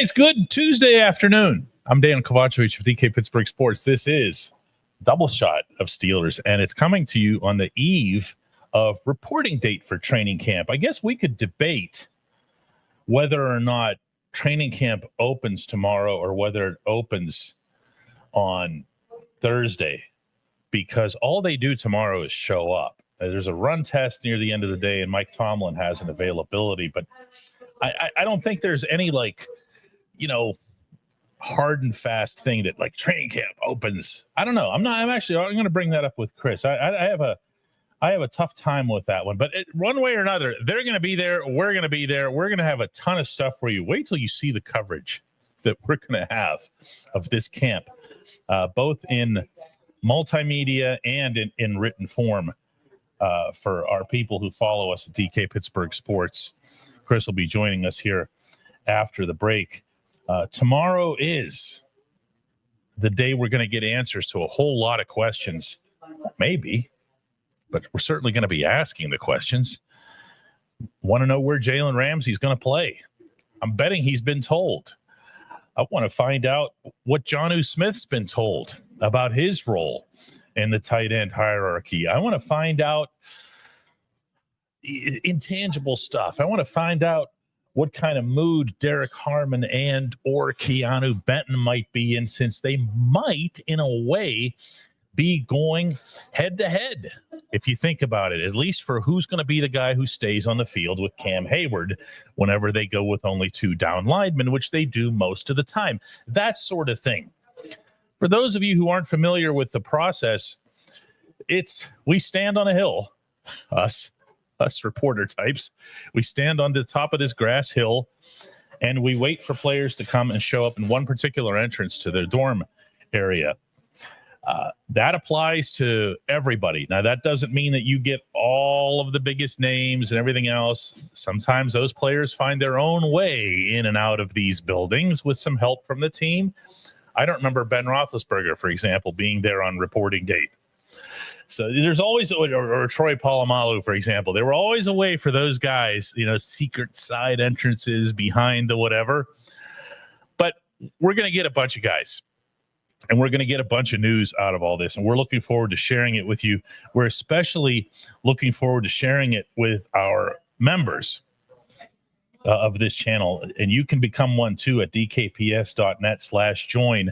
guys, good Tuesday afternoon. I'm Dejan Kovacevic of DK Pittsburgh Sports. This is Double Shot of Steelers, and it's coming to you on the eve of reporting date for training camp. I guess we could debate whether or not training camp opens tomorrow or whether it opens on Thursday, because all they do tomorrow is show up. There's a run test near the end of the day, and Mike Tomlin has an availability, but I don't think there's any, hard and fast thing that training camp opens. I don't know. I'm going to bring that up with Chris. I have a tough time with that one, but one way or another, they're going to be there. We're going to be there. We're going to have a ton of stuff for you. Wait till you see the coverage that we're going to have of this camp, both in multimedia and in written form, for our people who follow us at DK Pittsburgh Sports. Chris will be joining us here after the break. Tomorrow is the day we're going to get answers to a whole lot of questions. Maybe, but we're certainly going to be asking the questions. Want to know where Jalen Ramsey's going to play? I'm betting he's been told. I want to find out what Jonnu Smith's been told about his role in the tight end hierarchy. I want to find out intangible stuff. I want to find out what kind of mood Derek Harmon and or Keanu Benton might be in, since they might, in a way, be going head-to-head, if you think about it, at least for who's going to be the guy who stays on the field with Cam Hayward whenever they go with only two down linemen, which they do most of the time. That sort of thing. For those of you who aren't familiar with the process, we stand on a hill, us reporter types. We stand on the top of this grass hill, and we wait for players to come and show up in one particular entrance to their dorm area. That applies to everybody. Now, that doesn't mean that you get all of the biggest names and everything else. Sometimes those players find their own way in and out of these buildings with some help from the team. I don't remember Ben Roethlisberger, for example, being there on reporting date. So there's always, or Troy Polamalu, for example, there were always a way for those guys, secret side entrances behind the whatever. But we're going to get a bunch of guys, and we're going to get a bunch of news out of all this, and we're looking forward to sharing it with you. We're especially looking forward to sharing it with our members of this channel, and you can become one too at dkps.net/join.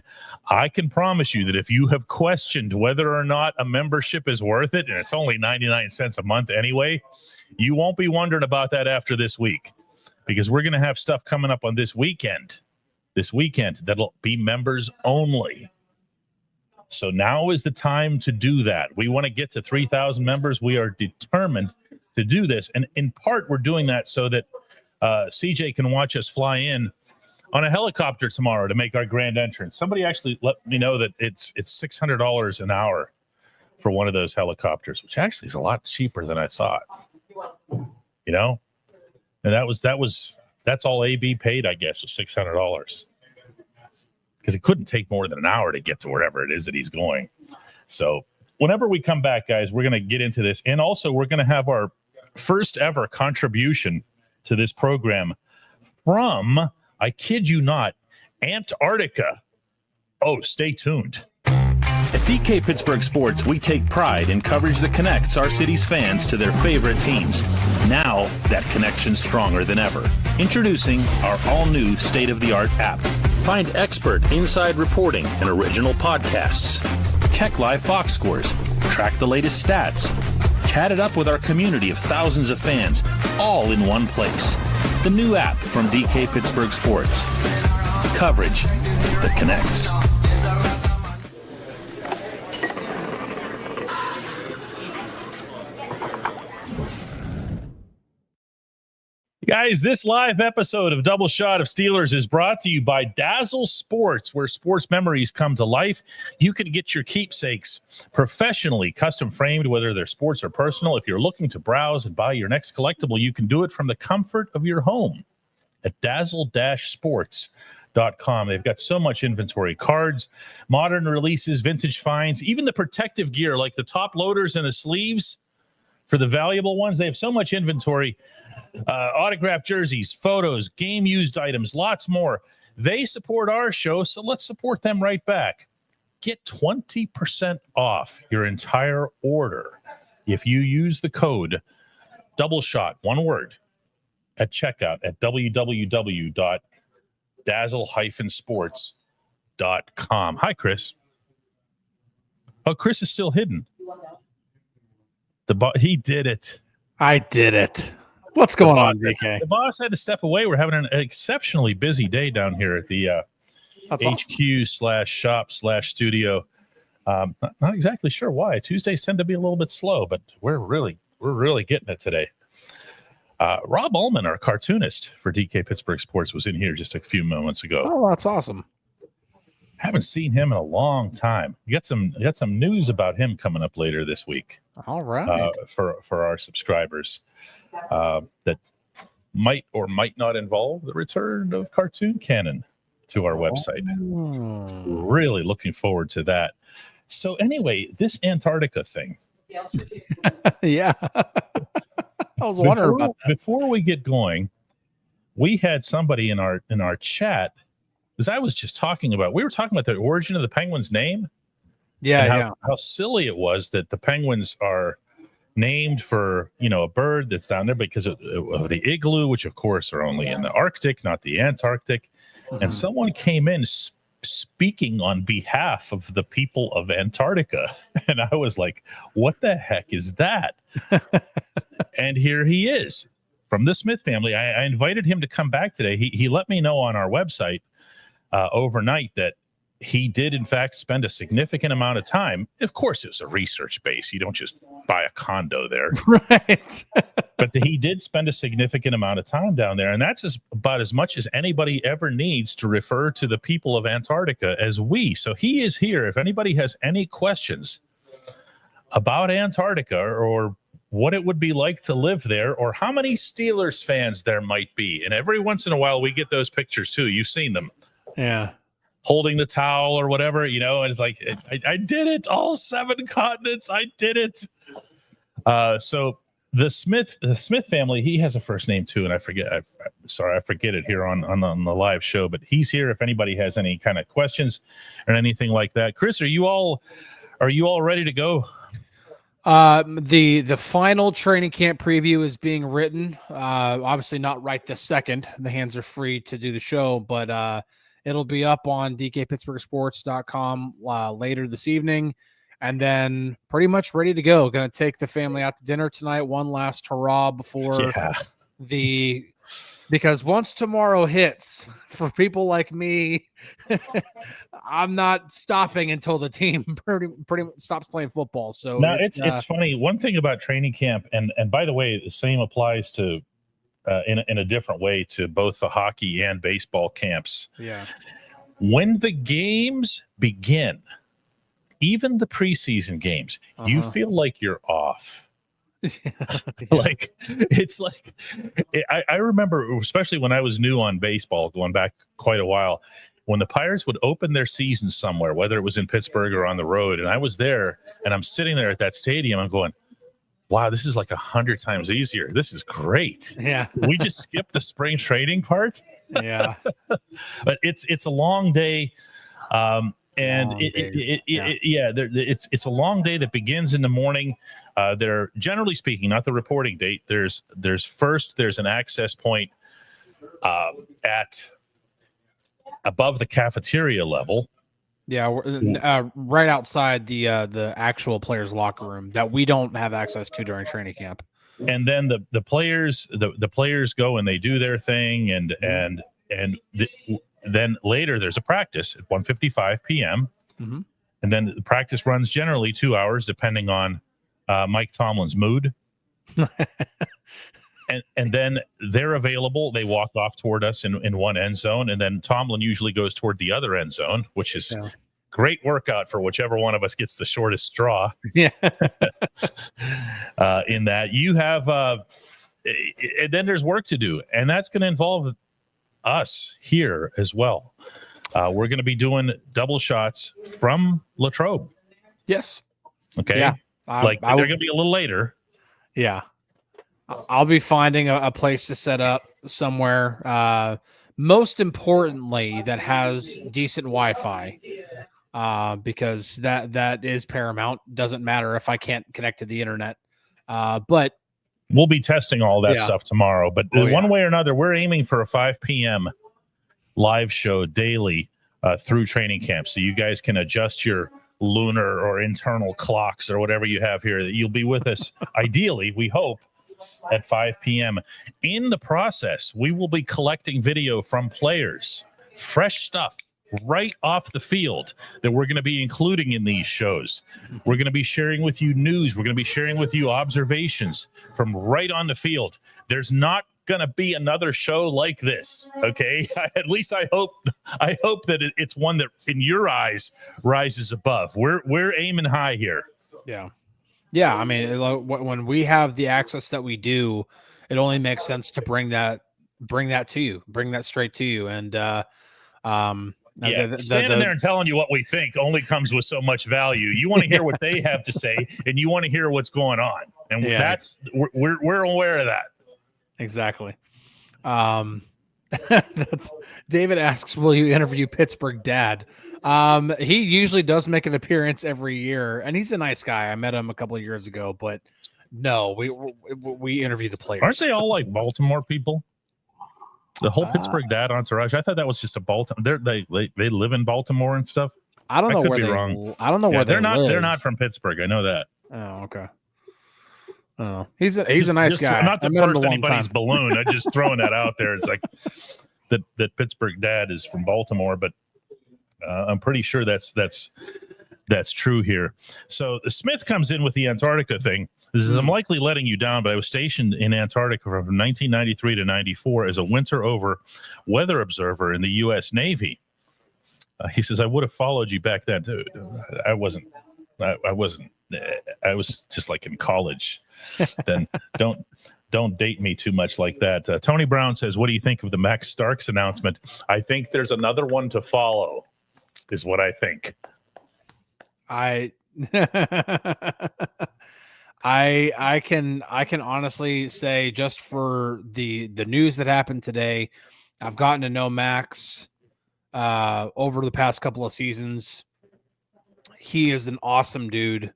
I can promise you that if you have questioned whether or not a membership is worth it, and it's only 99 cents a month anyway, you won't be wondering about that after this week, because we're going to have stuff coming up on this weekend that'll be members only. So now is the time to do that. We want to get to 3,000 members. We are determined to do this, and in part we're doing that so that CJ can watch us fly in on a helicopter tomorrow to make our grand entrance. Somebody actually let me know that it's $600 an hour for one of those helicopters, which actually is a lot cheaper than I thought. And that's all AB paid, I guess, was $600, because it couldn't take more than an hour to get to wherever it is that he's going. So whenever we come back, guys, we're going to get into this, and also we're going to have our first ever contribution to this program from, I kid you not, Antarctica. Oh, stay tuned. At DK Pittsburgh Sports, we take pride in coverage that connects our city's fans to their favorite teams. Now, that connection's stronger than ever. Introducing our all-new state-of-the-art app. Find expert inside reporting and original podcasts. Check live box scores. Track the latest stats. Chat it up with our community of thousands of fans, all in one place. The new app from DK Pittsburgh Sports. Coverage that connects. Guys, this live episode of Double Shot of Steelers is brought to you by Dazzle Sports, where sports memories come to life. You can get your keepsakes professionally custom framed, whether they're sports or personal. If you're looking to browse and buy your next collectible, you can do it from the comfort of your home at dazzle-sports.com. They've got so much inventory: cards, modern releases, vintage finds, even the protective gear like the top loaders and the sleeves for the valuable ones. They have so much inventory. Autographed jerseys, photos, game-used items, lots more. They support our show, so let's support them right back. Get 20% off your entire order if you use the code DOUBLESHOT, one word, at checkout at www.dazzle-sports.com. Hi, Chris. Oh, Chris is still hidden. He did it. I did it. What's going on, DK? The boss had to step away. We're having an exceptionally busy day down here at the HQ/shop/studio. Not exactly sure why. Tuesdays tend to be a little bit slow, but we're really getting it today. Rob Ullman, our cartoonist for DK Pittsburgh Sports, was in here just a few moments ago. Oh, that's awesome. Haven't seen him in a long time. You got some news about him coming up later this week. All right. For our subscribers that might or might not involve the return of Cartoon Cannon to our website. Really looking forward to that. So anyway, this Antarctica thing. Yeah. I was wondering about that. Before we get going, we had somebody in our chat, because I was just we were talking about the origin of the Penguins' name. Yeah, how silly it was that the Penguins are named for, a bird that's down there because of the igloo, which of course are only in the Arctic, not the Antarctic. Mm-hmm. And someone came in speaking on behalf of the people of Antarctica. And I was like, what the heck is that? And here he is from the Smith family. I invited him to come back today. He let me know on our website overnight that he did, in fact, spend a significant amount of time. Of course, it was a research base. You don't just buy a condo there. Right. But he did spend a significant amount of time down there. And that's about as much as anybody ever needs to refer to the people of Antarctica as we. So he is here. If anybody has any questions about Antarctica or what it would be like to live there or how many Steelers fans there might be. And every once in a while, we get those pictures, too. You've seen them. Yeah. Holding the towel or whatever, and it's like, I did it, all 7 continents, I did it. So the Smith family, he has a first name too, and I forget it here on the live show, but he's here if anybody has any kind of questions or anything like that. Chris, are you all ready to go? The final training camp preview is being written. Obviously not right this second. The hands are free to do the show, but it'll be up on DKPittsburghSports.com later this evening, and then pretty much ready to go. Going to take the family out to dinner tonight. One last hurrah before because once tomorrow hits, for people like me, I'm not stopping until the team pretty much stops playing football. So now it's funny. One thing about training camp, and by the way, the same applies to. In a different way to both the hockey and baseball camps. Yeah. When the games begin, even the preseason games, you feel like you're off. Like it's like I remember, especially when I was new on baseball, going back quite a while, when the Pirates would open their season somewhere, whether it was in Pittsburgh or on the road, and I was there and I'm sitting there at that stadium, I'm going, wow, this is like 100 times easier. This is great. Yeah. We just skipped the spring training part. Yeah. But it's a long day. It's a long day that begins in the morning. They're generally speaking, not the reporting date. There's an access point at above the cafeteria level. Yeah, right outside the actual players' locker room that we don't have access to during training camp. And then the players go and they do their thing, then later there's a practice at 1:55 p.m. Mm-hmm. And then the practice runs generally 2 hours, depending on Mike Tomlin's mood. And then they're available. They walk off toward us in one end zone, and then Tomlin usually goes toward the other end zone, which is great workout for whichever one of us gets the shortest straw. Yeah. In that you have, and then there's work to do, and that's going to involve us here as well. We're going to be doing double shots from Latrobe. Yes. Okay. Yeah. They're going to be a little later. Yeah. I'll be finding a place to set up somewhere. most importantly, that has decent Wi-Fi, because that is paramount. Doesn't matter if I can't connect to the internet, but we'll be testing all that stuff tomorrow. But one way or another, we're aiming for a 5 p.m. live show daily through training camp, so you guys can adjust your lunar or internal clocks or whatever you have here. That you'll be with us, ideally, we hope, at 5 p.m. In the process, we will be collecting video from players, fresh stuff right off the field that we're going to be including in these shows. We're going to be sharing with you news. We're going to be sharing with you observations from right on the field. There's not going to be another show like this. Okay. At least I hope that it's one that in your eyes rises above. We're aiming high here. Yeah. Yeah. I mean, when we have the access that we do, it only makes sense to bring that to you, bring that straight to you. And, standing there and telling you what we think only comes with so much value. You want to hear what they have to say, and you want to hear what's going on, and we're aware of that. Exactly. David asks, "Will you interview Pittsburgh Dad?" He usually does make an appearance every year, and he's a nice guy. I met him a couple of years ago, but no, we interview the players. Aren't they all like Baltimore people? The whole Pittsburgh Dad entourage. I thought that was just a Baltimore. They live in Baltimore and stuff. I don't know where they're wrong. I don't know where they're not. live. They're not from Pittsburgh. I know that. Oh, okay. Oh, he's a nice guy. Not to burst anybody's balloon. I'm just throwing that out there. It's like that Pittsburgh Dad is from Baltimore, but I'm pretty sure that's true here. So Smith comes in with the Antarctica thing. This is, I'm likely letting you down, but I was stationed in Antarctica from 1993 to 94 as a winter over weather observer in the U.S. Navy. He says, I would have followed you back then, too. I wasn't. I was just like in college. Then don't date me too much like that. Tony Brown says, what do you think of the Max Starks announcement? I think there's another one to follow, is what I think. I can honestly say, just for the news that happened today, I've gotten to know Max over the past couple of seasons. He is an awesome dude.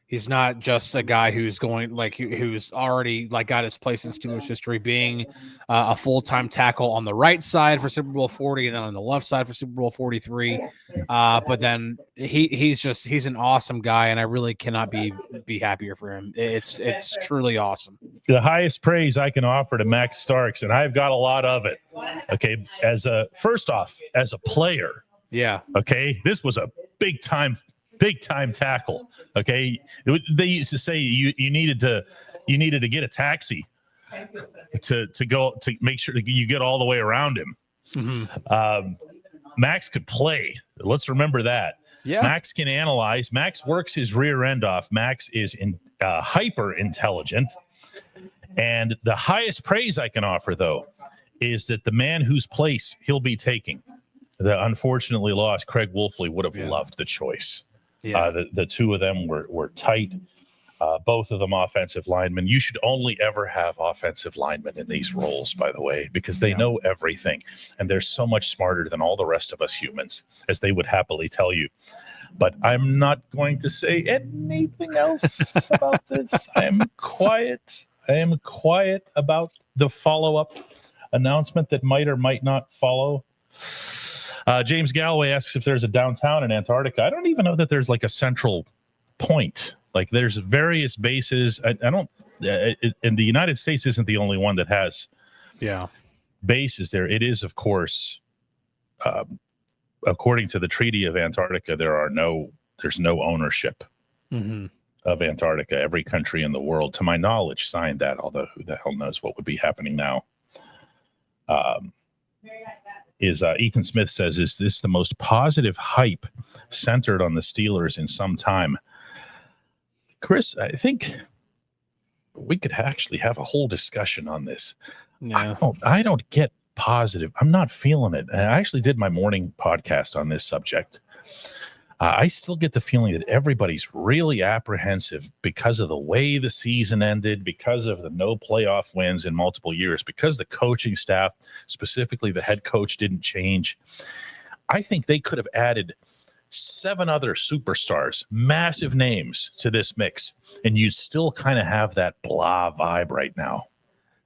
He's not just a guy who's who's already got his place in Steelers history, being a full-time tackle on the right side for Super Bowl 40 and then on the left side for Super Bowl 43. But then he's an awesome guy, and I really cannot be happier for him. It's truly awesome. The highest praise I can offer to Max Starks, and I've got a lot of it. Okay, first off, as a player. Yeah. Okay, this was a big time tackle. Okay, they used to say you needed to get a taxi to go to make sure that you get all the way around him. Mm-hmm. Max could play. Let's remember that. Yeah. Max can analyze. Max works his rear end off. Max is hyper intelligent. And the highest praise I can offer, though, is that the man whose place he'll be taking, the unfortunately lost Craig Wolfley, would have loved the choice. Yeah. The two of them were tight. Both of them offensive linemen. You should only ever have offensive linemen in these roles, by the way, because they know everything. And they're so much smarter than all the rest of us humans, as they would happily tell you. But I'm not going to say anything else about this. I am quiet about the follow-up announcement that might or might not follow. James Galloway asks if there's a downtown in Antarctica. I don't even know that there's like a central point. Like there's various bases. I don't. And the United States isn't the only one that has bases there. It is, of course, according to the Treaty of Antarctica, there's no ownership of Antarctica. Every country in the world, to my knowledge, signed that. Although who the hell knows what would be happening now? Ethan Smith says, is this the most positive hype centered on the Steelers in some time? Chris, I think we could actually have a whole discussion on this. Yeah. I don't get positive. I'm not feeling it. I actually did my morning podcast on this subject. I still get the feeling that everybody's really apprehensive because of the way the season ended, because of the no playoff wins in multiple years, because the coaching staff, specifically the head coach, didn't change. I think they could have added 7 other superstars, massive names to this mix, and you still kind of have that blah vibe right now.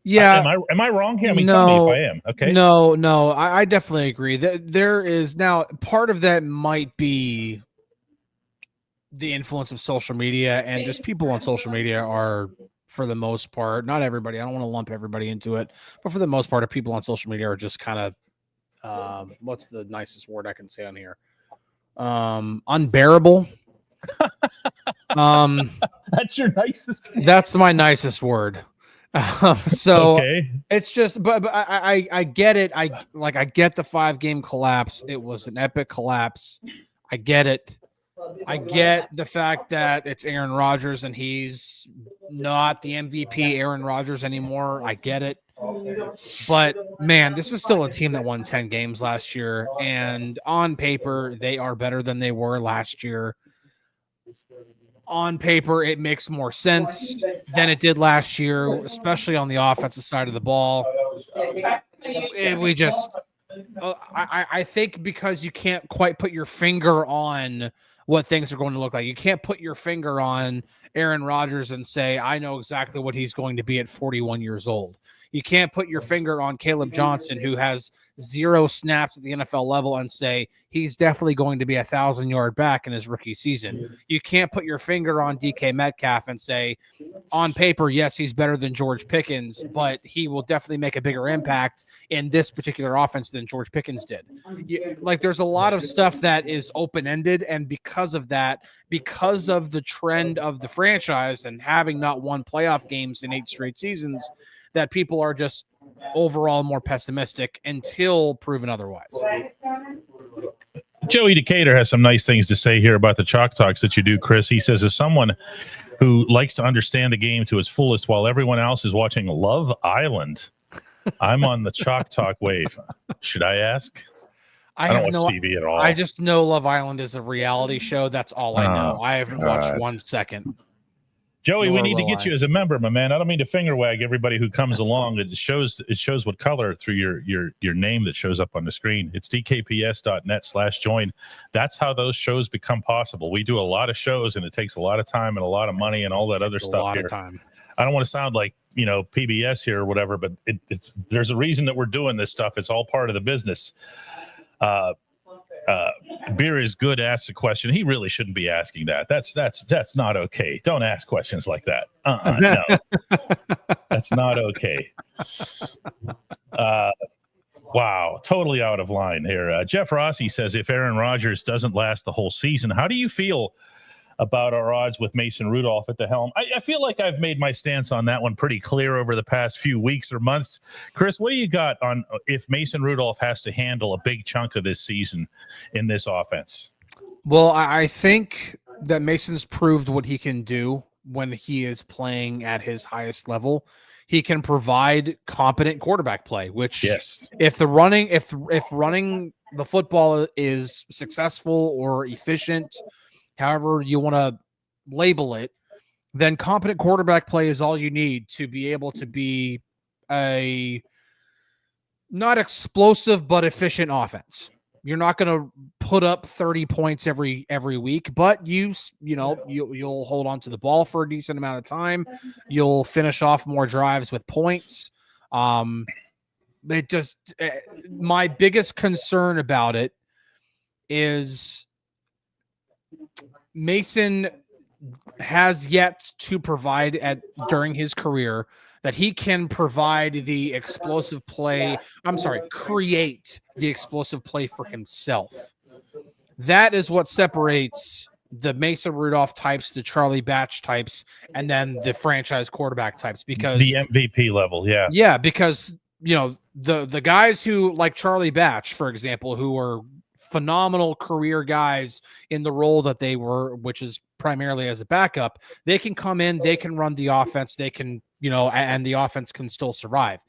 Yeah. Am I wrong here? I mean, tell me if I am. Okay. No, I definitely agree. There is now part of that might be the influence of social media, and just people on social media are, for the most part, not everybody, I don't want to lump everybody into it, but for the most part, people on social media are just kind of, what's the nicest word I can say on here? Unbearable. That's your nicest. That's my nicest word. So okay. It's just, but I get it. I get the 5-game collapse. It was an epic collapse. I get it. I get the fact that it's Aaron Rodgers and he's not the MVP Aaron Rodgers anymore. I get it. But man, this was still a team that won 10 games last year, and on paper they are better than they were last year. On paper, it makes more sense than it did last year, especially on the offensive side of the ball. I think because you can't quite put your finger on what things are going to look like. You can't put your finger on Aaron Rodgers and say, I know exactly what he's going to be at 41 years old. You can't put your finger on Caleb Johnston, who has 0 snaps at the NFL level, and say he's definitely going to be 1,000-yard back in his rookie season. You can't put your finger on DK Metcalf and say, on paper, yes, he's better than George Pickens, but he will definitely make a bigger impact in this particular offense than George Pickens did. There's a lot of stuff that is open-ended, and because of that, because of the trend of the franchise and having not won playoff games in 8 straight seasons, that people are just overall more pessimistic until proven otherwise. Joey Decatur has some nice things to say here about the Chalk Talks that you do, Chris. He says, as someone who likes to understand the game to its fullest while everyone else is watching Love Island, I'm on the Chalk Talk wave. Should I ask? I don't watch TV at all. I just know Love Island is a reality show. That's all I know. I haven't watched 1 second. Joey, we need to get you as a member, my man. I don't mean to finger wag everybody who comes along. It shows what color through your name that shows up on the screen. It's dkps.net/join. That's how those shows become possible. We do a lot of shows, and it takes a lot of time and a lot of money and all that other stuff. A lot of time. I don't want to sound like PBS here or whatever, but there's a reason that we're doing this stuff. It's all part of the business. Beer is good asks a question. He really shouldn't be asking that. That's not okay. Don't ask questions like that. No, that's not okay. Wow, totally out of line here. Jeff Rossi says, if Aaron Rodgers doesn't last the whole season, how do you feel about our odds with Mason Rudolph at the helm? I feel like I've made my stance on that one pretty clear over the past few weeks or months. Chris, what do you got on if Mason Rudolph has to handle a big chunk of this season in this offense? Well, I think that Mason's proved what he can do when he is playing at his highest level. He can provide competent quarterback play, which if running the football is successful or efficient, however you want to label it, then competent quarterback play is all you need to be able to be a not explosive but efficient offense. You're not going to put up 30 points every week, but you'll hold on to the ball for a decent amount of time. You'll finish off more drives with points. My biggest concern about it is Mason has yet to provide during his career that he can provide the explosive play. Create the explosive play for himself. That is what separates the Mason Rudolph types, the Charlie Batch types, and then the franchise quarterback types, because the MVP level. Yeah. Yeah. Because, the guys who like Charlie Batch, for example, who are phenomenal career guys in the role that they were, which is primarily as a backup, they can come in, they can run the offense, they can, and the offense can still survive.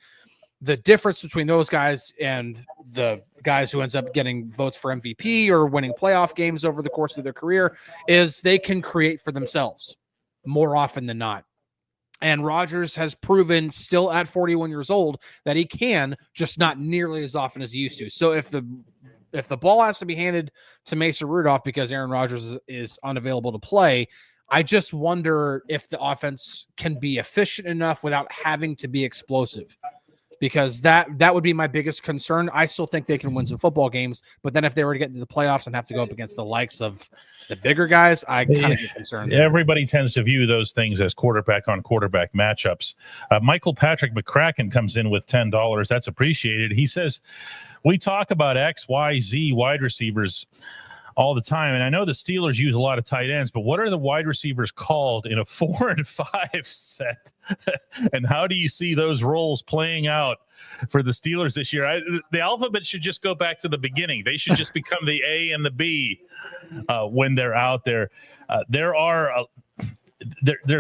the difference between those guys and the guys who ends up getting votes for MVP or winning playoff games over the course of their career is they can create for themselves more often than not. And Rodgers has proven still at 41 years old that he can, just not nearly as often as he used to. So if the ball has to be handed to Mason Rudolph because Aaron Rodgers is unavailable to play, I just wonder if the offense can be efficient enough without having to be explosive, because that would be my biggest concern. I still think they can win some football games, but then if they were to get into the playoffs and have to go up against the likes of the bigger guys, I kind of get concerned. Everybody tends to view those things as quarterback on quarterback matchups. Michael Patrick McCracken comes in with $10. That's appreciated. He says, we talk about X, Y, Z wide receivers all the time. And I know the Steelers use a lot of tight ends, but what are the wide receivers called in a 4 and 5 set? And how do you see those roles playing out for the Steelers this year? The alphabet should just go back to the beginning. They should just become the A and the B when they're out there. There's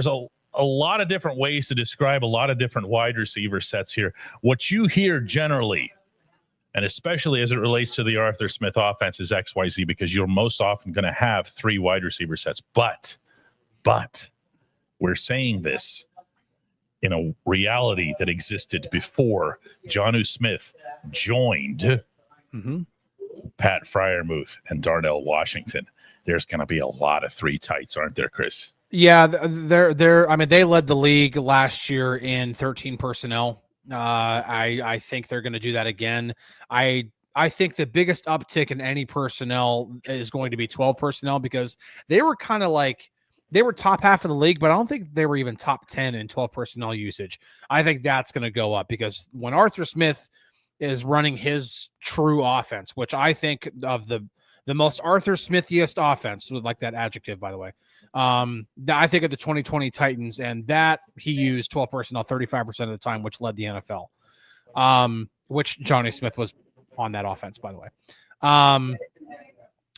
a lot of different ways to describe a lot of different wide receiver sets here. What you hear generally, and especially as it relates to the Arthur Smith offense, is XYZ, because you're most often going to have 3 wide receiver sets. But we're saying this in a reality that existed before Jonnu Smith joined Pat Freiermuth and Darnell Washington. There's going to be a lot of 3 tights, aren't there, Chris? Yeah, they're. I mean, they led the league last year in 13 personnel. I think they're going to do that again. I think the biggest uptick in any personnel is going to be 12 personnel, because they were kind of like, they were top half of the league, but I don't think they were even top 10 in 12 personnel usage. I think that's going to go up, because when Arthur Smith is running his true offense, which I think of the most Arthur Smithiest offense, would like that adjective, by the way. I think of the 2020 Titans, and that he used 12 personnel 35% of the time, which led the NFL. Which Johnny Smith was on that offense, by the way.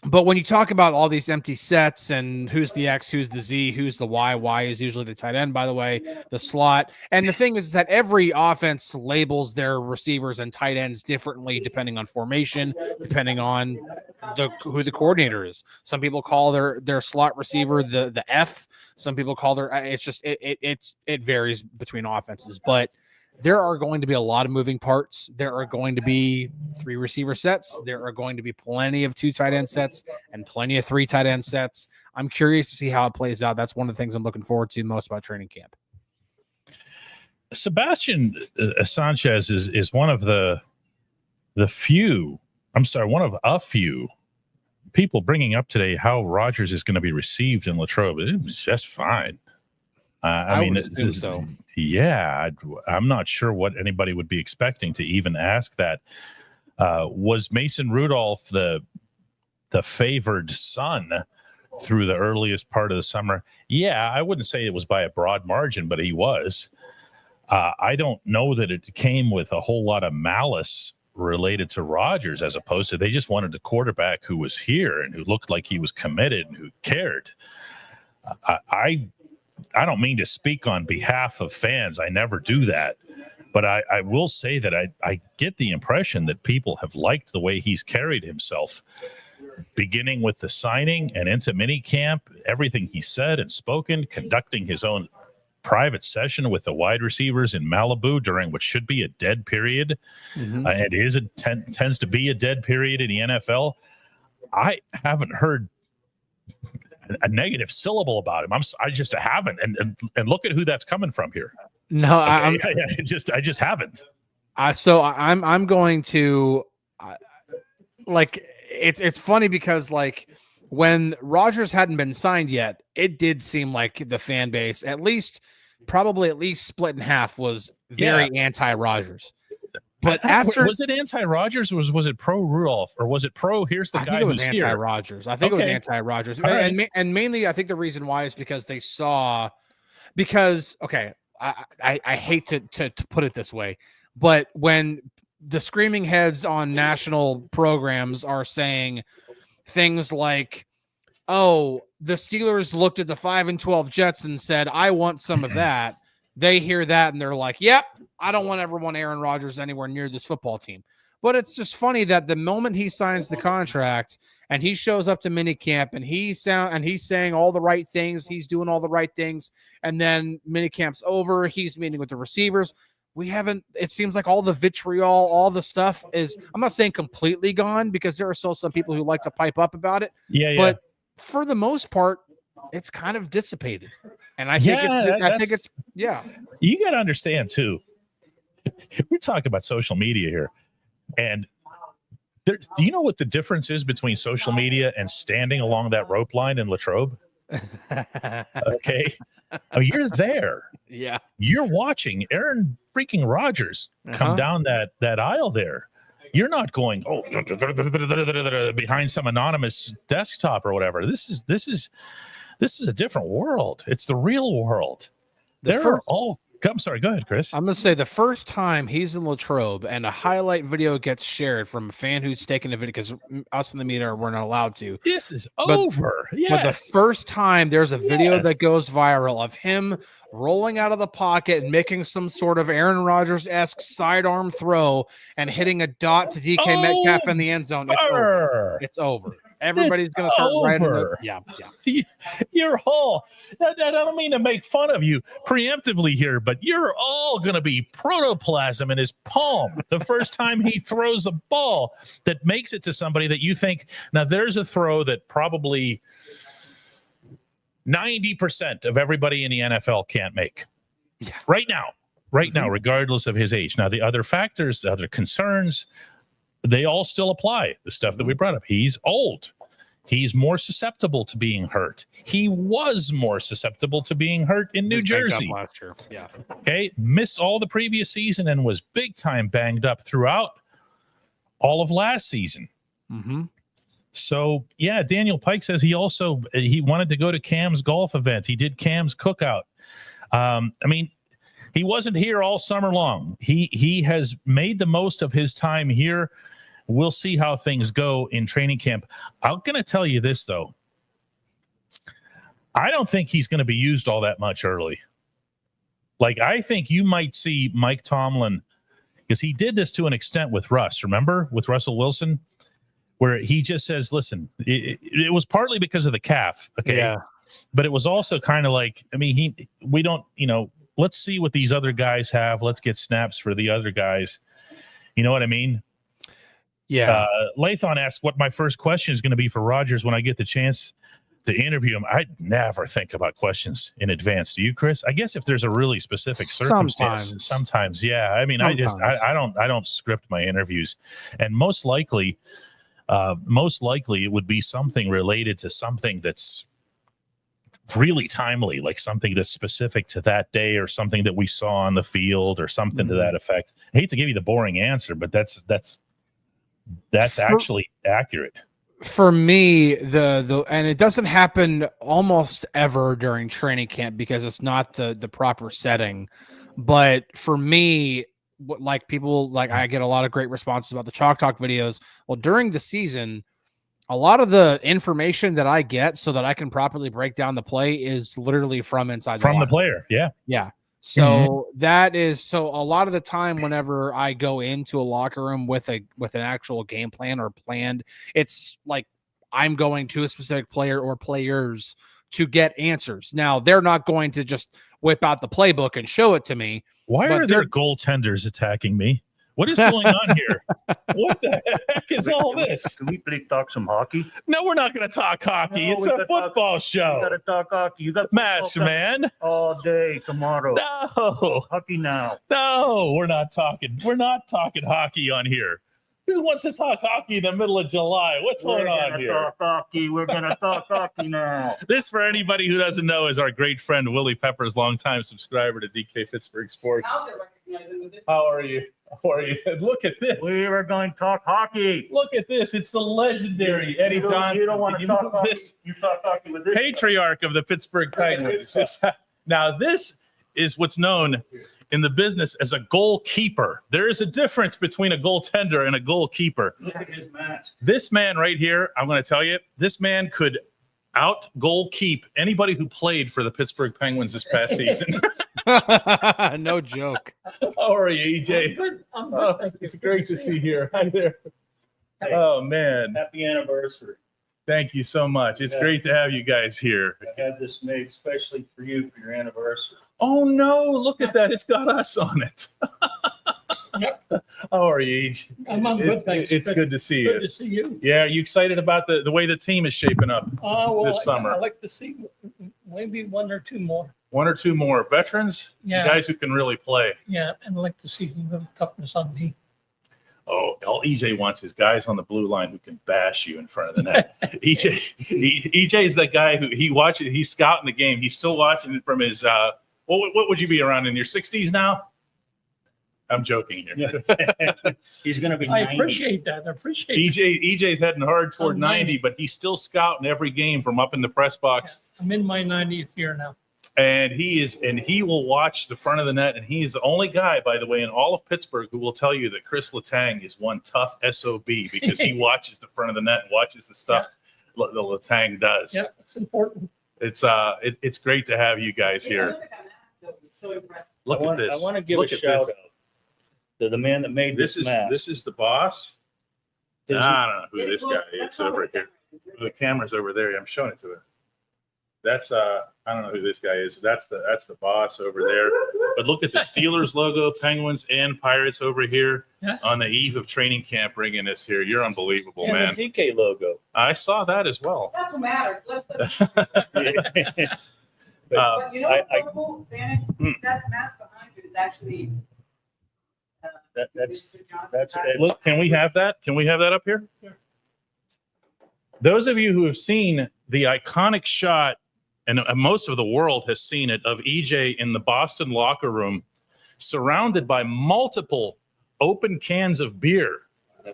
But when you talk about all these empty sets and who's the X, who's the Z, who's the Y is usually the tight end, by the way, the slot. And the thing is that every offense labels their receivers and tight ends differently depending on formation, depending on who the coordinator is. Some people call their slot receiver the F. Some people call it varies between offenses. But there are going to be a lot of moving parts. There are going to be 3 receiver sets. There are going to be plenty of 2 tight end sets and plenty of 3 tight end sets. I'm curious to see how it plays out. That's one of the things I'm looking forward to most about training camp. Sebastian Sanchez is one of the few, one of a few people bringing up today how Rodgers is going to be received in Latrobe. It was just fine. I mean, so. Yeah, I'm not sure what anybody would be expecting to even ask that. Was Mason Rudolph the favored son through the earliest part of the summer? Yeah, I wouldn't say it was by a broad margin, but he was. I don't know that it came with a whole lot of malice related to Rodgers, as opposed to they just wanted a quarterback who was here and who looked like he was committed and who cared. I don't mean to speak on behalf of fans. I never do that. But I will say that I get the impression that people have liked the way he's carried himself, beginning with the signing and into minicamp, everything he said and spoken, conducting his own private session with the wide receivers in Malibu during what should be a dead period. And tends to be a dead period in the NFL. I haven't heard a negative syllable about him. I just haven't. And look at who that's coming from here. No, okay. I just haven't. So I'm going to like, it's funny because like when Rodgers hadn't been signed yet, it did seem like the fan base, probably at least split in half, was very anti-Rodgers. But after, was it anti-Rodgers or was it pro-Rudolph, or was it pro? Here's the guy who's here. Anti-Rodgers. I think it was anti-Rodgers, and mainly I think the reason why is because they saw, I hate to put it this way, but when the screaming heads on national programs are saying things like, "Oh, the Steelers looked at the 5-12 Jets and said, I want some of that," they hear that and they're like, "Yep, I don't ever want Aaron Rodgers anywhere near this football team. But it's just funny that the moment he signs the contract and he shows up to minicamp and he's saying all the right things, he's doing all the right things, and then minicamp's over, he's meeting with the receivers. It seems like all the vitriol, all the stuff is, I'm not saying completely gone, because there are still some people who like to pipe up about it. Yeah. But for the most part, it's kind of dissipated. And I think it's you got to understand too. We're talking about social media here. And do you know what the difference is between social media and standing along that rope line in Latrobe? Okay. Oh, you're there. Yeah. You're watching Aaron freaking Rodgers come down that aisle there. You're not going, behind some anonymous desktop or whatever. This is a different world. It's the real world. I'm sorry. Go ahead, Chris. I'm going to say the first time he's in Latrobe and a highlight video gets shared from a fan who's taking a video, because us in the media we're not allowed to. This is over. But the first time there's a video that goes viral of him rolling out of the pocket and making some sort of Aaron Rodgers-esque sidearm throw and hitting a dot to DK Metcalf in the end zone. It's over. It's over. Everybody's going to start writing. Yeah. You're all. I don't mean to make fun of you preemptively here, but you're all going to be protoplasm in his palm the first time he throws a ball that makes it to somebody that you think. Now, there's a throw that probably 90% of everybody in the NFL can't make. Yeah. Right now, regardless of his age. Now, the other factors, the other concerns, they all still apply. The stuff that we brought up. He's old. He's more susceptible to being hurt. He was more susceptible to being hurt in New Jersey. Last year. Yeah. Okay. Missed all the previous season and was big time banged up throughout all of last season. Mm-hmm. So, yeah, Daniel Pike says he wanted to go to Cam's golf event. He did Cam's cookout. He wasn't here all summer long. He has made the most of his time here. We'll see how things go in training camp. I'm going to tell you this, though. I don't think he's going to be used all that much early. Like, I think you might see Mike Tomlin, because he did this to an extent with Russ, remember? With Russell Wilson, where he just says, listen, it was partly because of the calf, okay? Yeah. But it was also kind of like, let's see what these other guys have. Let's get snaps for the other guys. You know what I mean? Yeah. Lathon asked what my first question is going to be for Rodgers when I get the chance to interview him. I never think about questions in advance. Do you, Chris? I guess if there's a really specific circumstance, sometimes yeah. I mean, sometimes. I don't script my interviews, and most likely it would be something related to something that's really timely, like something that's specific to that day or something that we saw on the field or something to that effect. I hate to give you the boring answer, but that's actually accurate. For me, and it doesn't happen almost ever during training camp because it's not the proper setting. But for me, like I get a lot of great responses about the Chalk Talk videos. Well, during the season, a lot of the information that I get so that I can properly break down the play is literally from inside the player. Yeah. Yeah. So a lot of the time whenever I go into a locker room with an actual game plan or planned, it's like I'm going to a specific player or players to get answers. Now, they're not going to just whip out the playbook and show it to me. Why are there goaltenders attacking me? What is going on here? What the heck is all this? Can we please talk some hockey? No, we're not going to talk hockey. It's a football show. We got to talk hockey. You got match, man. All day tomorrow. No. Hockey now. No, we're not talking. We're not talking hockey on here. Who wants to talk hockey in the middle of July? What's going on here? Talk hockey. We're going to talk hockey now. This, for anybody who doesn't know, is our great friend Willie Pepper's longtime subscriber to DK Pittsburgh Sports. How are you? How are you? Look at this. We are going to talk hockey. Look at this. It's the legendary Eddie Johnston. You don't want to talk hockey. You talk hockey with this patriarch of the Pittsburgh Penguins. Now, this is what's known in the business as a goalkeeper. There is a difference between a goaltender and a goalkeeper. Look at his mask. This man right here, I'm going to tell you, this man could out goal keep anybody who played for the Pittsburgh Penguins this past season. No joke. How are you, EJ? Good. I'm good. Oh, Thank you. it's great to see you here. Hi there. Oh, man. Happy anniversary. Thank you so much. It's great to have you guys here. I had this made especially for you for your anniversary. Oh, no. Look at that. It's got us on it. How are you, EJ? I'm good, thanks. It's good to see you. Good to see you. Yeah, are you excited about the way the team is shaping up Well, this summer? I like to see maybe one or two more. One or two more veterans? Yeah. Guys who can really play. Yeah, and I like to see some toughness on me. Oh, all EJ wants is guys on the blue line who can bash you in front of the net. EJ is that guy who he's scouting the game. He's still watching it from his, what would you be around in your 60s now? I'm joking here. He's going to be I 90. appreciate that. I appreciate it. EJ's heading hard toward I'm 90, but he's still scouting every game from up in the press box. I'm in my 90th year now. And he will watch the front of the net. And he is the only guy, by the way, in all of Pittsburgh who will tell you that Chris Letang is one tough SOB because he watches the front of the net and watches the stuff the Letang does. Yeah, it's important. It's great to have you guys here. So impressive. Look at this. I want to give Look a at shout this. out to the man that made This this is mask. this is the boss. I don't know who this guy is over here. The camera's over there. I'm showing it to her. That's I don't know who this guy is. That's the boss over there. But look at the Steelers logo, Penguins and Pirates over here on the eve of training camp bringing us here. You're unbelievable, And man. the DK logo. I saw that as well. That's what matters. But But you know what's I- so cool, Vantage? That mask behind you is actually. that's Mr. Johnston. that's Look, can we have that? Can we have that up here? Those of you who have seen the iconic shot, and most of the world has seen it, of EJ in the Boston locker room, surrounded by multiple open cans of beer.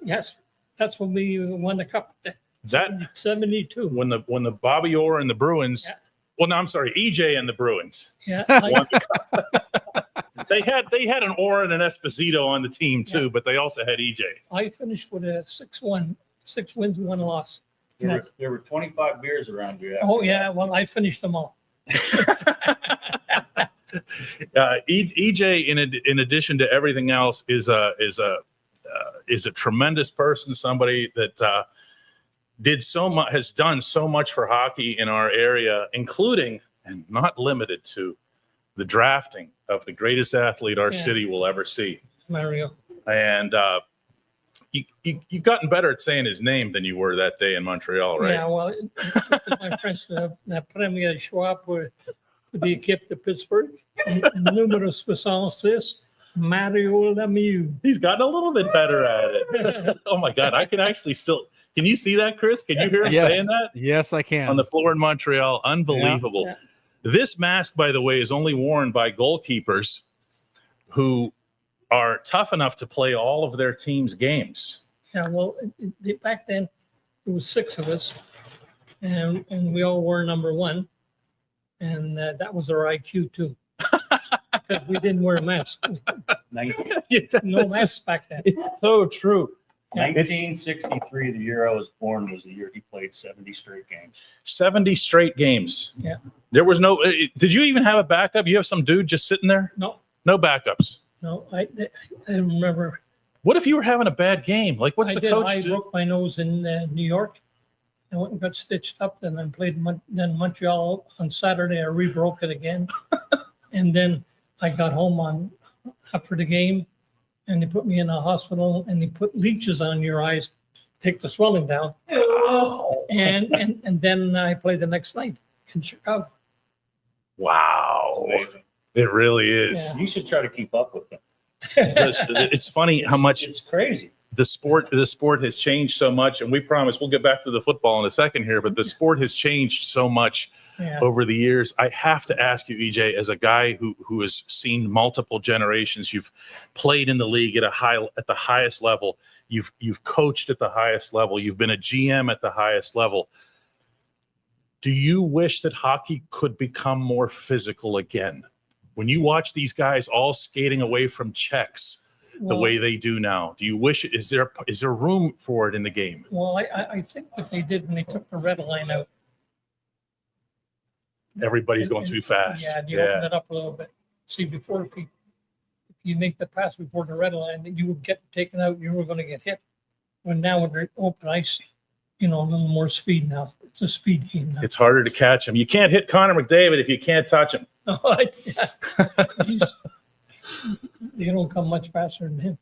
Yes, that's when we won the cup. That 72. when the Bobby Orr and the Bruins. Yeah. Well, no, I'm sorry, EJ and the Bruins. Yeah, won the cup. They had an Orr and an Esposito on the team too, but they also had EJ. I finished with a 6-1, 6 wins, 1 loss. there were 25 beers around you. Oh yeah, well I finished them all. EJ, in addition to everything else, is a tremendous person. Somebody that has done so much for hockey in our area, including and not limited to the drafting of the greatest athlete our city will ever see. Mario. And you've gotten better at saying his name than you were that day in Montreal, right? Yeah, well, my friends, la première choix pour l'équipe de Pittsburgh, numéro 66, Mario Lemieux. He's gotten a little bit better at it. Oh my God, I can actually still. Can you see that, Chris? Can you hear him saying that? Yes, I can. On the floor in Montreal. Unbelievable. Yeah. This mask, by the way, is only worn by goalkeepers who are tough enough to play all of their team's games. Yeah, well, back then, there was 6 of us, and we all wore number 1, and that was our IQ too. Because we didn't wear a mask. 19 No masks back then. It's so true. 1963, the year I was born, was the year he played 70 straight games. 70 straight games. Yeah. There was no. Did you even have a backup? You have some dude just sitting there? No, No backups. I remember. What if you were having a bad game? Like, what's the coach I do? broke my nose in New York. I went and got stitched up, and then played then Montreal on Saturday. I re-broke it again, and then I got home after the game, and they put me in a hospital, and they put leeches on your eyes, take the swelling down, and then I played the next night in Chicago. Wow. Amazing. It really is. You should try to keep up with them. It's funny how much It's crazy. the sport has changed so much, and we promise we'll get back to the football in a second here, but the sport has changed so much Yeah. over the years. I have to ask you, EJ, as a guy who has seen multiple generations, you've played in the league at the highest level, you've coached at the highest level, you've been a GM at the highest level. Do you wish that hockey could become more physical again? When you watch these guys all skating away from checks the Well, way they do now, do you wish, is there room for it in the game? Well, I think what they did when they took the red line out. Everybody's going too fast. Yeah, you opened it up a little bit. See, before if you make the pass before the red line, you would get taken out. You were going to get hit. When now when they're open ice, a little more speed now. It's a speed game now. It's harder to catch him. You can't hit Connor McDavid if you can't touch him. They don't come much faster than him.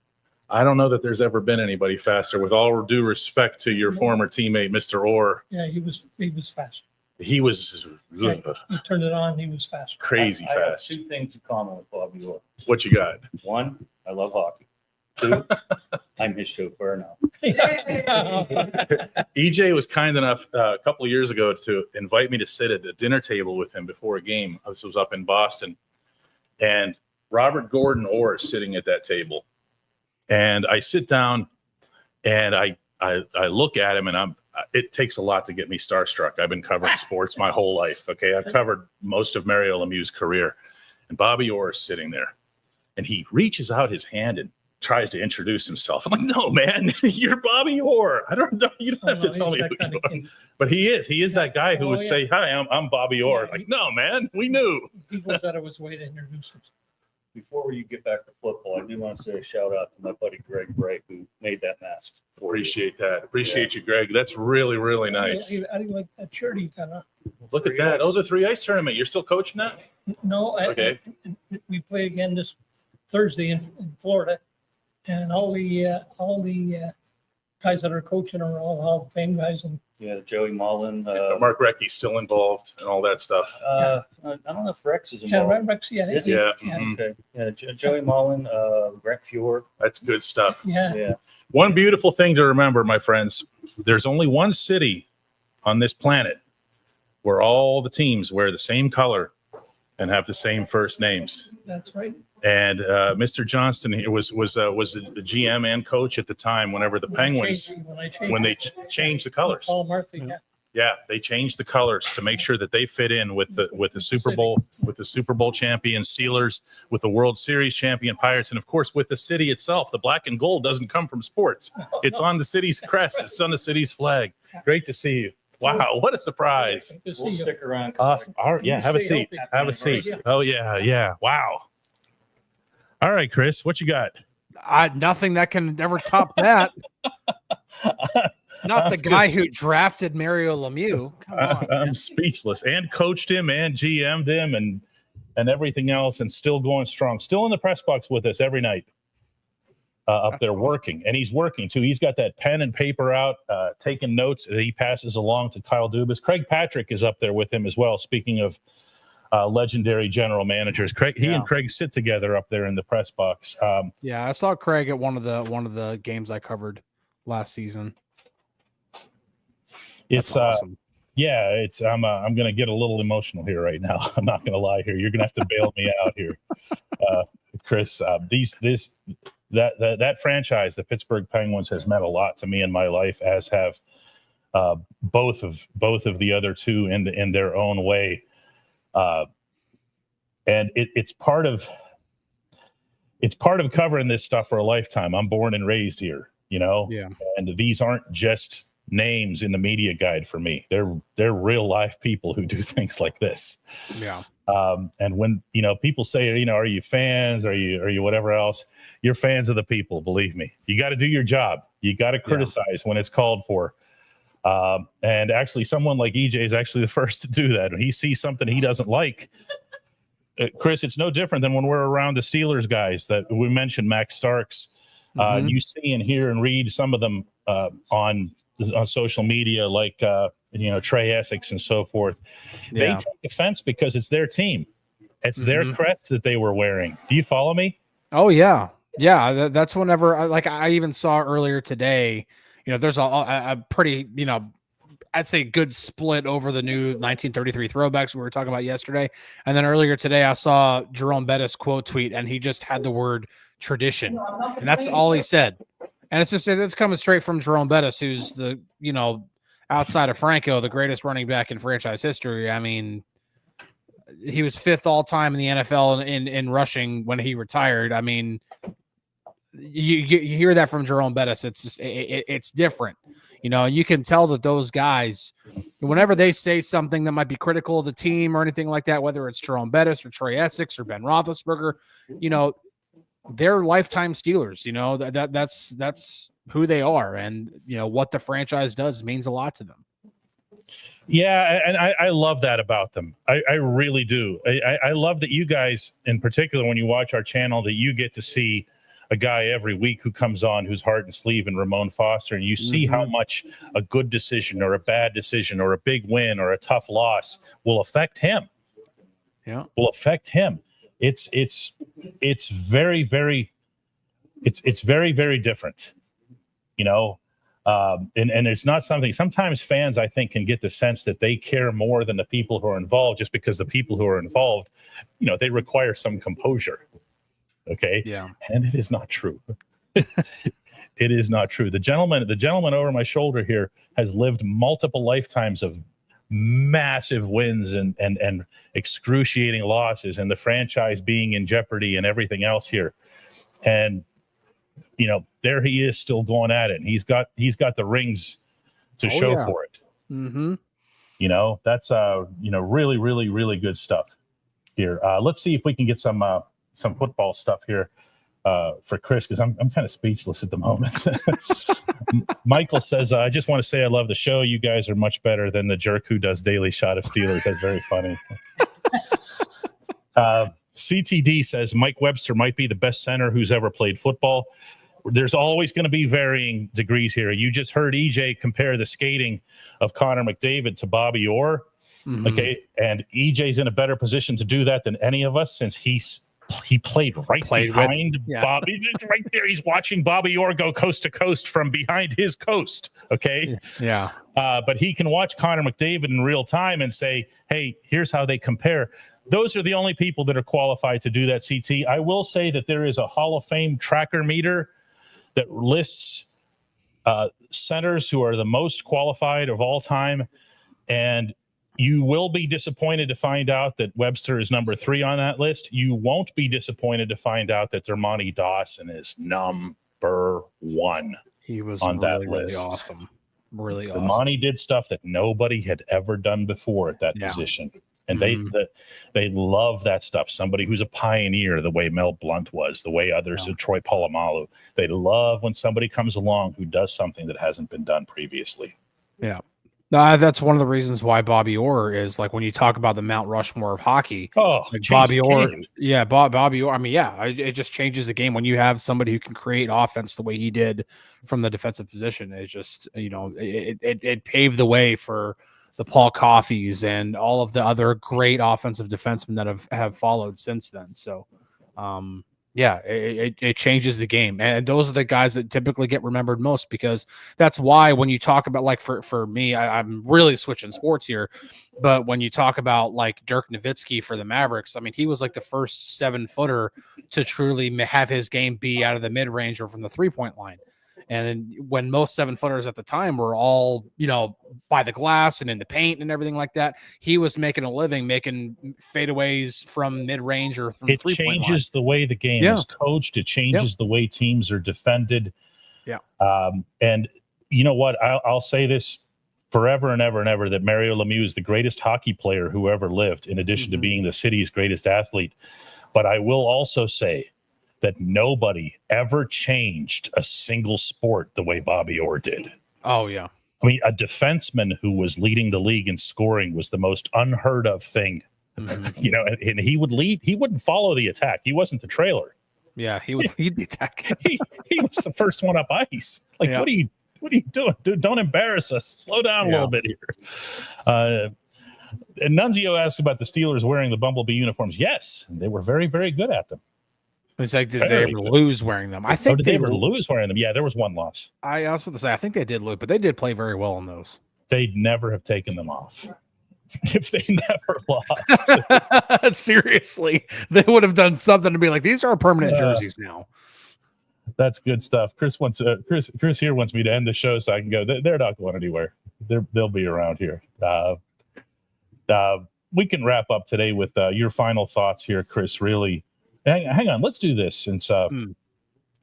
I don't know that there's ever been anybody faster. With all due respect to your former teammate, Mr. Orr, Yeah, he was fast. he was Right. He turned it on. He was fast. crazy I have fast. 2 things in common with Bobby Orr. What you got? 1, I love hockey. 2, I'm his chauffeur now. EJ was kind enough a couple of years ago to invite me to sit at the dinner table with him before a game. This was up in Boston, and Robert Gordon Orr is sitting at that table. And I sit down and I look at him, and it takes a lot to get me starstruck. I've been covering sports my whole life. Okay. I've covered most of Mario Lemieux's career, and Bobby Orr is sitting there, and he reaches out his hand and tries to introduce himself. I'm like, no, man, you're Bobby Orr. You don't have to tell me who you are. But he is that guy who would say, hi, I'm Bobby Orr. Yeah, like, no, man, we knew. He goes out of his way to introduce himself. Before you get back to football, I do want to say a shout out to my buddy Greg Bright, who made that mask. Appreciate that. Appreciate you, Greg. That's really, really nice. I didn't like that shirt he got on. Look at that. Oh, the 3-ice tournament. You're still coaching that? No, Okay. We play again this Thursday in Florida, and all the guys that are coaching are all Hall of Fame guys, and Yeah, Joey Mullen. Mark Recky's still involved and all that stuff. I don't know if Rex is yeah, involved. Rex, yeah, Is he? Yeah. Yeah. Mhm. Okay. Yeah, Joey Mullen, Brent Fjord. That's good stuff. yeah. Yeah. One beautiful thing to remember, my friends, there's only one city on this planet where all the teams wear the same color and have the same first names. That's right. And Mr. Johnston was the GM and coach at the time whenever the Penguins, when they changed the colors. Paul Murphy, yeah. Yeah, they changed the colors to make sure that they fit in with the Super Bowl champion Steelers, with the World Series champion Pirates, and of course with the city itself. The black and gold doesn't come from sports. It's on the city's crest. It's on the city's flag. Great to see you. Wow, what a surprise. Good to We'll see you. stick around. Awesome. All right, yeah, have a Stay seat. healthy. Have a seat. Yeah. Oh yeah. Wow. All right, Chris, what you got? Nothing that can ever top that. Not the guy who drafted Mario Lemieux. Come on, I'm speechless. And coached him and GM'd him and everything else, and still going strong. Still in the press box with us every night. Up there working, and he's working too. He's got that pen and paper out, taking notes that he passes along to Kyle Dubas. Craig Patrick is up there with him as well. Speaking of legendary general managers, he and Craig sit together up there in the press box. Yeah, I saw Craig at one of the games I covered last season. It's That's awesome. Yeah, it's I'm gonna get a little emotional here right now. I'm not gonna lie here. You're gonna have to bail me out here, Chris. That franchise, the Pittsburgh Penguins, has meant a lot to me in my life, as have both of the other two in their own way. And it's part of covering this stuff for a lifetime. I'm born and raised here, Yeah. and these aren't just names in the media guide for me. They're real life people who do things like this. Yeah. And when people say, are you fans? Are you whatever else? You're fans of the people. Believe me. You got to do your job. You got to criticize when it's called for. And actually, someone like EJ is actually the first to do that. When he sees something he doesn't like, Chris, it's no different than when we're around the Steelers guys that we mentioned, Max Starks. You see and hear and read some of them on social media, like Trey Essex and so forth. They take offense because it's their team. It's their crest that they were wearing. Do you follow me? Oh yeah. That's whenever I even saw earlier today. There's a pretty I'd say good split over the new 1933 throwbacks we were talking about yesterday, and then earlier today I saw Jerome Bettis quote tweet, and he just had the word tradition, and that's all he said. And it's coming straight from Jerome Bettis, who's the, outside of Franco, the greatest running back in franchise history. I mean, he was 5th all time in the NFL in rushing when he retired. I mean, you hear that from Jerome Bettis. It's just, it's different. You know, you can tell that those guys, whenever they say something that might be critical of the team or anything like that, whether it's Jerome Bettis or Troy Essex or Ben Roethlisberger, you know, they're lifetime Steelers. You know, that's who they are, and you know what the franchise does means a lot to them. Yeah, and I love that about them. I really do. I love that you guys, in particular, when you watch our channel, that you get to see a guy every week who comes on who's heart and sleeve, and Ramon Foster, and you see how much a good decision or a bad decision or a big win or a tough loss will affect him. Yeah, will affect him. It's very, very, it's very, very different, you know. And it's not something, sometimes fans, I think, can get the sense that they care more than the people who are involved, just because the people who are involved, you know, they require some composure. Okay. Yeah. And it is not true. It is not true. The gentleman over my shoulder here has lived multiple lifetimes of massive wins and excruciating losses, and the franchise being in jeopardy and everything else here. And, you know, there he is still going at it. And he's got the rings to show for it. Mm-hmm. You know, that's you know, really, really, really good stuff here. Let's see if we can get some football stuff here for Chris, because I'm kind of speechless at the moment. Michael says, I just want to say I love the show. You guys are much better than the jerk who does Daily Shot of Steelers. That's very funny. CTD says Mike Webster might be the best center who's ever played football. There's always going to be varying degrees here. You just heard EJ compare the skating of Connor McDavid to Bobby Orr. Mm-hmm. Okay. And EJ's in a better position to do that than any of us, since he played behind Bobby. Right there. He's watching Bobby Orr go coast to coast from behind his coast. Okay. Yeah. But he can watch Connor McDavid in real time and say, hey, here's how they compare. Those are the only people that are qualified to do that, CT. I will say that there is a Hall of Fame tracker meter that lists centers who are the most qualified of all time. And you will be disappointed to find out that Webster is number 3 on that list. You won't be disappointed to find out that Dermontti Dawson is number 1. He was on really, that list. Really awesome. Really Dermontti awesome. did stuff that nobody had ever done before at that position. And they love that stuff. Somebody who's a pioneer, the way Mel Blount was, the way others, Troy Polamalu. They love when somebody comes along who does something that hasn't been done previously. Yeah. No, that's one of the reasons why Bobby Orr is, like, when you talk about the Mount Rushmore of hockey. Oh, like geez, Bobby Orr. Yeah, Bobby Orr. I mean, it just changes the game when you have somebody who can create offense the way he did from the defensive position. It's just, you know, it paved the way for the Paul Coffeys and all of the other great offensive defensemen that have followed since then. So, it changes the game. And those are the guys that typically get remembered most, because that's why when you talk about, like, for me, I'm really switching sports here, but when you talk about, like, Dirk Nowitzki for the Mavericks, I mean, he was like the first 7-footer to truly have his game be out of the mid-range or from the 3-point line. And when most 7-footers at the time were all, you know, by the glass and in the paint and everything like that, he was making a living, making fadeaways from mid-range or from 3-point line. It changes the way the game is coached. It changes the way teams are defended. Yeah. And you know what? I'll say this forever and ever and ever, that Mario Lemieux is the greatest hockey player who ever lived, in addition to being the city's greatest athlete. But I will also say that nobody ever changed a single sport the way Bobby Orr did. Oh, yeah. I mean, a defenseman who was leading the league in scoring was the most unheard of thing. You know, and he would lead. He wouldn't follow the attack. He wasn't the trailer. Yeah, he would lead the attack. he was the first one up ice. Like, what are you doing? Dude, don't embarrass us. Slow down a little bit here. And Nunzio asked about the Steelers wearing the Bumblebee uniforms. Yes, they were very, very good at them. It's like, did they ever lose wearing them? I think they ever lose wearing them. Yeah, there was one loss. I was about to say, I think they did lose, but they did play very well in those. They'd never have taken them off if they never lost. Seriously, they would have done something to be like, these are our permanent jerseys now. That's good stuff. Chris here wants me to end the show so I can go. They're not going anywhere. They'll be around here. We can wrap up today with your final thoughts here, Chris. Really. Hang on, let's do this, since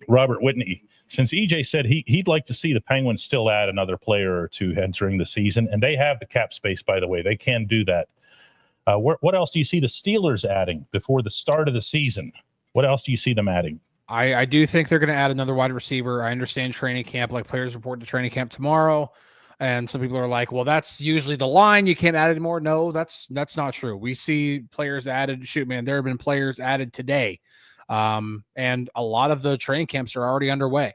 Robert Whitney since EJ said he'd like to see the Penguins still add another player or two entering the season, and they have the cap space, by the way. They can do that. What else do you see the Steelers adding before the start of the season? What else do you see them adding? I do think they're going to add another wide receiver. I understand training camp, like players report to training camp tomorrow. And some people are like, well, that's usually the line. You can't add anymore. No, that's not true. We see players added. Shoot, man, there have been players added today. And a lot of the training camps are already underway.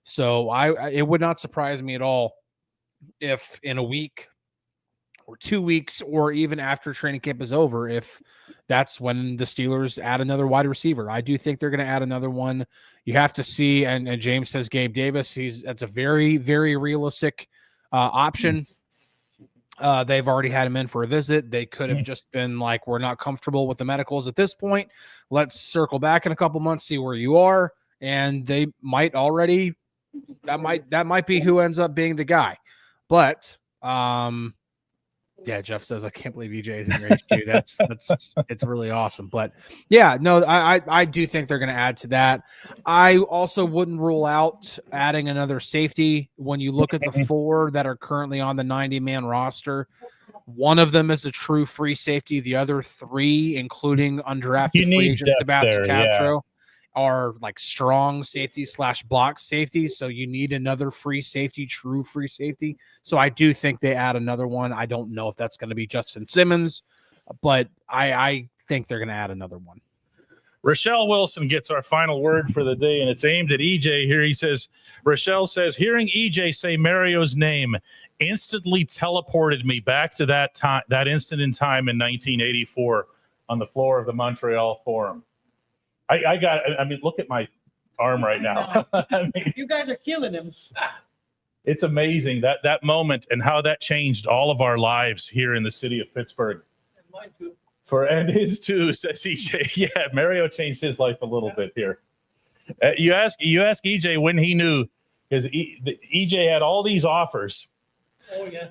So it would not surprise me at all if in a week or 2 weeks or even after training camp is over, if that's when the Steelers add another wide receiver. I do think they're going to add another one. You have to see, and James says Gabe Davis. That's a very, very realistic option. They've already had him in for a visit. They could have just been like, we're not comfortable with the medicals at this point. Let's circle back in a couple months, see where you are. And they might already, that might be who ends up being the guy. But yeah, Jeff says, I can't believe EJ is in your HQ. It's really awesome. But yeah, no, I do think they're going to add to that. I also wouldn't rule out adding another safety. When you look at the 4 that are currently on the 90-man roster, one of them is a true free safety. The other 3, including undrafted free agent Sebastian Castro, are like strong safety / box safeties. So you need another free safety, true free safety. So I do think they add another one. I don't know if that's going to be Justin Simmons, but I think they're going to add another one. Rochelle Wilson gets our final word for the day, and it's aimed at EJ here. He says, Rochelle says, hearing EJ say Mario's name instantly teleported me back to that instant in time in 1984 on the floor of the Montreal Forum. I mean, look at my arm right now. I mean, You guys are killing him. it's amazing that moment and how that changed all of our lives here in the city of Pittsburgh. And mine too. And his too, says EJ. Yeah, Mario changed his life a little bit here. You ask EJ when he knew, because EJ had all these offers. Oh, yeah.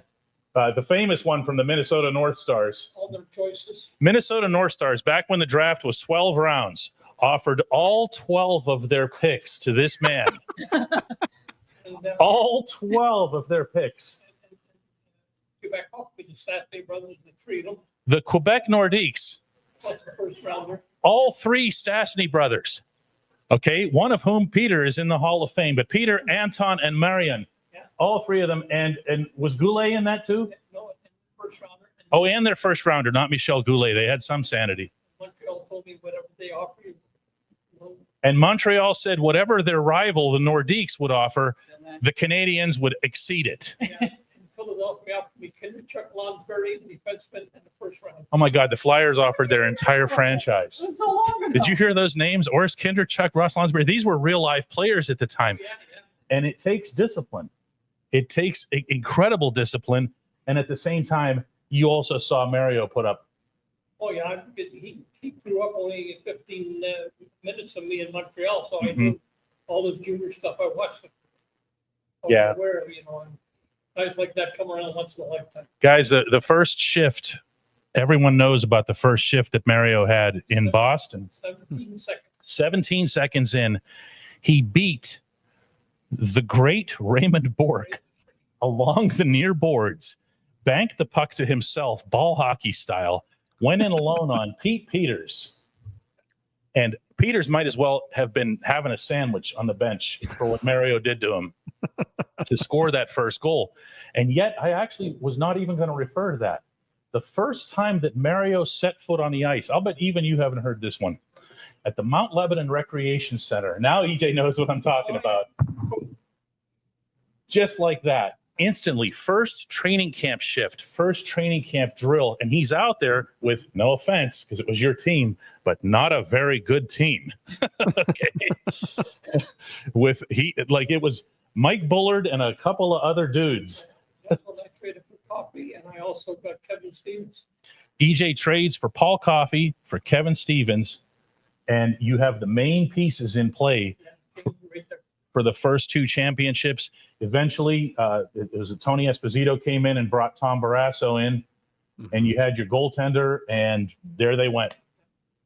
The famous one from the Minnesota North Stars. All their choices. Minnesota North Stars, back when the draft was 12 rounds, offered all 12 of their picks to this man. And, All 12 of their picks. Quebec Hockey, the Saturday Brothers, the Freedom, The Quebec Nordiques, plus the first rounder. all 3 Stastny brothers. Okay, one of whom, Peter, is in the Hall of Fame. But Peter, Anton, and Marian, all 3 of them. And was Goulet in that too? No, first rounder. Oh, and their first rounder, not Michel Goulet. They had some sanity. Montreal told me whatever they offer you. And Montreal said whatever their rival, the Nordiques, would offer, the Canadians would exceed it. Yeah, and Philadelphia offered me Kinderchuk, Lonsbury, defenseman, in the first round. Oh my God, the Flyers offered their entire franchise. It was so long ago. Did you hear those names? Orest Kinderchuk, Russ Lonsbury. These were real life players at the time. Yeah. And it takes discipline. It takes incredible discipline. And at the same time, you also saw Mario put up. Oh, yeah. He grew up only 15 minutes of me in Montreal, so I knew all this junior stuff. I watched it. Yeah. Where, and guys like that come around once in a lifetime. Guys, the first shift, everyone knows about the first shift that Mario had in Boston. 17 seconds. 17 seconds in, he beat the great Raymond Bourque along the near boards, banked the puck to himself, ball hockey style, went in alone on Pete Peters. And Peters might as well have been having a sandwich on the bench for what Mario did to him to score that first goal. And yet I actually was not even going to refer to that. The first time that Mario set foot on the ice, I'll bet even you haven't heard this one, at the Mount Lebanon Recreation Center. Now EJ knows what I'm talking about. Just like that. Instantly, first training camp shift, first training camp drill, and he's out there with, no offense, because it was your team, but not a very good team. Okay. It was Mike Bullard and a couple of other dudes. That's when I traded for Coffee, and I also got Kevin Stevens. EJ trades for Paul Coffey, for Kevin Stevens, and you have the main pieces in play Right there. for the first 2 championships. Eventually, it was Tony Esposito came in and brought Tom Barrasso in, and you had your goaltender, and there they went.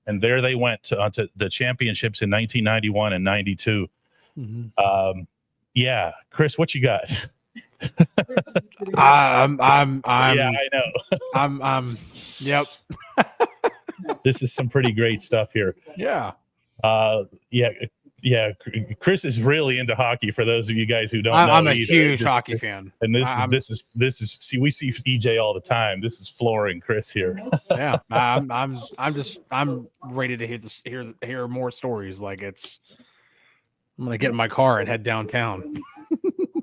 And there they went to the championships in 1991 and 92. Yeah, Chris, what you got? I'm Yeah, I know. Yep. This is some pretty great stuff here. Yeah. Yeah. Chris is really into hockey. For those of you guys who don't know, I'm a either. huge hockey fan. And this is. See, we see EJ all the time. This is flooring Chris here. Yeah, I'm ready to hear more stories. Like I'm gonna get in my car and head downtown.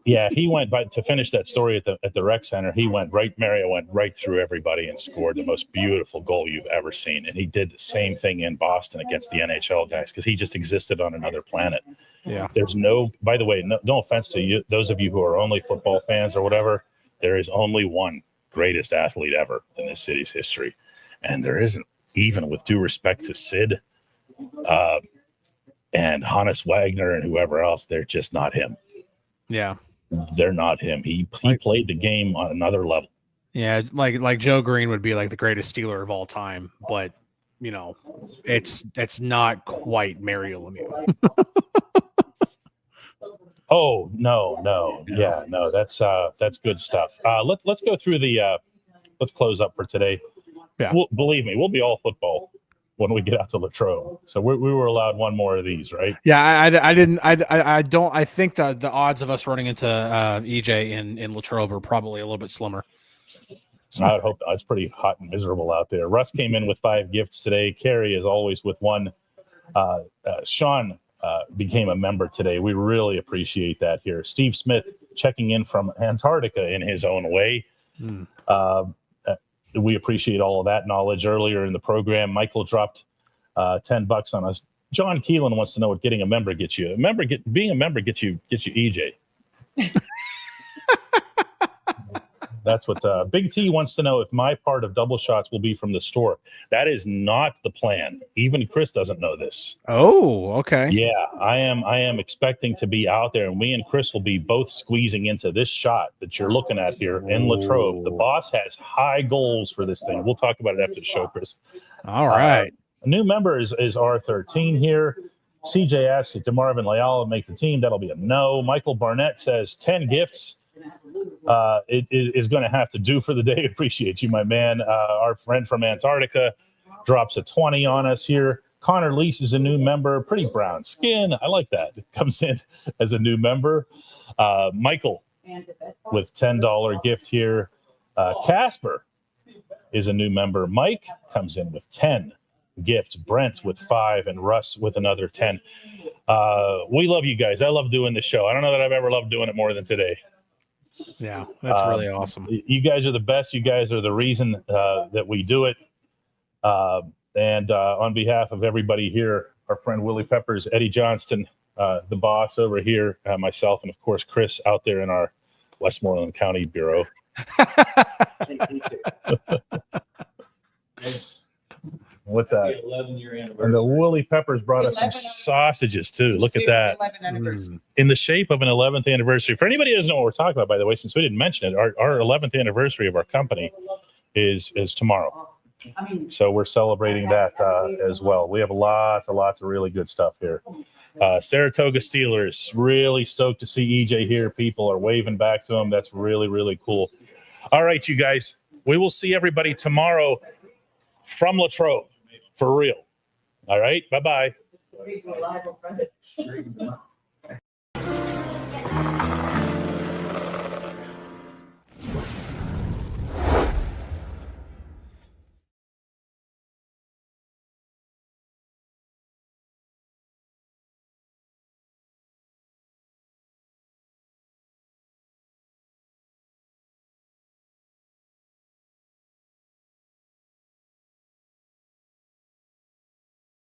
Yeah, he went to finish that story at the rec center. Mario went right through everybody and scored the most beautiful goal you've ever seen. And he did the same thing in Boston against the NHL guys because he just existed on another planet. Yeah. There's by the way, no offense to you, those of you who are only football fans or whatever, there is only one greatest athlete ever in this city's history. And there isn't, even with due respect to Sid and Hannes Wagner and whoever else, they're just not him. Yeah. They're not him. He played the game on another level. Yeah, like Joe Green would be like the greatest Steeler of all time, but it's not quite Mario Lemieux. Oh no, yeah, no, that's good stuff. Let's go through let's close up for today. Yeah, believe me, we'll be all football when we get out to Latrobe. So we were allowed one more of these, right? Yeah, I think the odds of us running into EJ in Latrobe are probably a little bit slimmer. I would hope it's pretty hot and miserable out there. Russ came in with 5 gifts today. Carrie, as always, with 1. Sean became a member today. We really appreciate that here. Steve Smith checking in from Antarctica in his own way. We appreciate all of that knowledge. Earlier in the program, Michael dropped $10 on us. John Keelan wants to know what getting a member gets you. Being a member gets you EJ. That's what Big T wants to know, if my part of double shots will be from the store. That is not the plan. Even Chris doesn't know this. Oh, okay. Yeah, I am expecting to be out there, and me and Chris will be both squeezing into this shot that you're looking at here in Latrobe. The boss has high goals for this thing. We'll talk about it after the show, Chris. All right. A new member is R13 here. CJ asks, did Marvin Leal make the team? That'll be a no. Michael Barnett says 10 gifts. It is going to have to do for the day. Appreciate you, my man. Our friend from Antarctica drops a 20 on us here. Connor Lease is a new member. Pretty brown skin. I like that. Comes in as a new member. Michael with $10 gift here. Casper is a new member. Mike comes in with 10 gifts. Brent with 5 and Russ with another 10. We love you guys. I love doing this show. I don't know that I've ever loved doing it more than today. Yeah, that's really awesome. You guys are the best. You guys are the reason that we do it. And on behalf of everybody here, our friend Willie Peppers, Eddie Johnston, the boss over here, myself, and of course Chris out there in our Westmoreland County Bureau. What's that? 11-year anniversary. And the Willie Peppers brought us some sausages too. Look at that. In the shape of an 11th anniversary. For anybody who doesn't know what we're talking about, by the way, since we didn't mention it, our 11th anniversary of our company is tomorrow. So we're celebrating that as well. We have lots of really good stuff here. Saratoga Steelers, really stoked to see EJ here. People are waving back to him. That's really, really cool. All right, you guys, we will see everybody tomorrow from Latrobe. For real. All right. Bye-bye.